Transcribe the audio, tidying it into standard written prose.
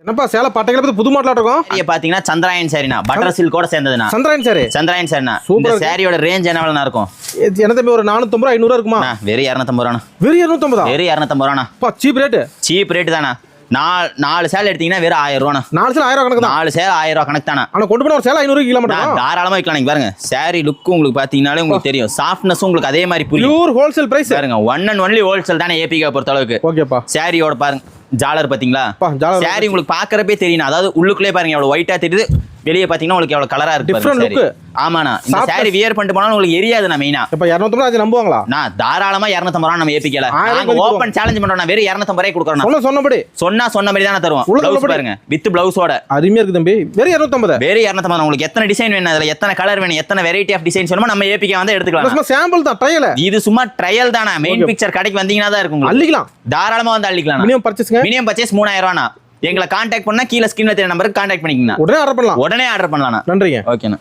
என்னப்பா சேலை பட்டைகளை பத்தி புது மாடலா இருக்கும். சாரியை பாத்தீங்கன்னா சந்திராயன் சாரினா பட்டர் சில்கோட சேர்ந்ததுண்ணா. சந்திராயன் சாரி. சந்திராயன் சாரினா Super இந்த இருக்கு. சாரியோட ரேஞ்ச் என்ன வேலை இருக்கும்? என்ன தம்பி ஒரு 450 ரூபா 500 இருக்குமா? வெறும் 250 ரூபாண்ணா. வெறும் 250. வெறும் 250 ரூபாண்ணா. Cheap rate. சீப் ரேட் தானா. நாலு சேலை எடுத்தீங்கன்னா வெறும் 1000 ரூபாண்ணா. 4 சேலை 1000 கணக்கு தான். 4 சேலை 1000 ரூபா கணக்கு தானா. ஆனா கொண்டு போன ஒரு சேலை 500 கிலோமீட்டர் தாராளமா வைக்கலாம். நீங்க பாருங்க சாரி லுக் உங்களுக்கு பாத்தீங்கன்னாலே உங்களுக்கு தெரியும். சாஃப்ட்னஸும் உங்களுக்கு அதே மாதிரி புரியும். பியூர் ஹோல்சேல் பிரைஸ் பாருங்க. ஒன் அண்ட் ஒன்லி ஹோல்சேல் தானே ஏபிகா பொறுத்த அளவுக்கு. ஓகேப்பா. சாரியோட பாருங்க ஜாலர் பாத்தீங்களா? ஜாலர் சாரி உங்களுக்கு பாக்குறப்பே தெரியும். அதாவது உள்ளுக்குள்ளே பாருங்க எவ்வளவு ஒயிட்டா தெரியுது, வெளியே பாத்தீங்கன்னா உங்களுக்கு எவ்வளவு கலரா இருக்கு. Different look. ஆமாண்ணா. இந்த சாரி வியர் பண்ணிட்டு போனாலும் உங்களுக்கு எரியாதுண்ணா. மெயினா இப்ப 250 ரூபா நம்புவாங்களா? நான் தாராளமா 250 ரூபா நம்ம ஏபிக்கல. நாங்க ஓபன் சேலஞ்ச் பண்றோம். வெறும் 250 ரூபாய் கொடுக்குறோம். சொன்னபடி சொன்ன மாதிரி தானே தருவோம். ப்ளவுஸ் பாருங்க வித் ப்ளவுஸோட அருமையா இருக்கு தம்பி. வெறும் 250. வெறும் 250. உங்களுக்கு எத்தனை டிசைன் வேணும், அதுல எத்தனை கலர் வேணும், எத்தனை வெரைட்டி ஆஃப் டிசைன்ஸ் வேணுமோ நம்ம ஏபிகா வந்து எடுத்துக்கலாம். சும்மா சாம்பிள் தான், ட்ரையல். இது சும்மா ட்ரையல் தானா. மெயின் பிக்சர் கடைக்கு வந்தீங்கன்னா தான் இருக்கும். அள்ளிக்கலாம். தாராளமா வந்து அள்ளிக்கலாம். மினிமம் பர்ச்சேஸ்ங்க. மினிமம் பர்ச்சேஸ் 3000 ரூபானா. எங்களை கான்டாக்ட் பண்ணா கீழே ஸ்கிரீன்ல தெரிய நம்பருக்கு கான்டாக்ட் பண்ணிக்கங்க. உடனே ஆர்டர் பண்ணலாம். உடனே ஆர்டர் பண்ணலாம். நன்றிங்க. ஓகேண்ணா.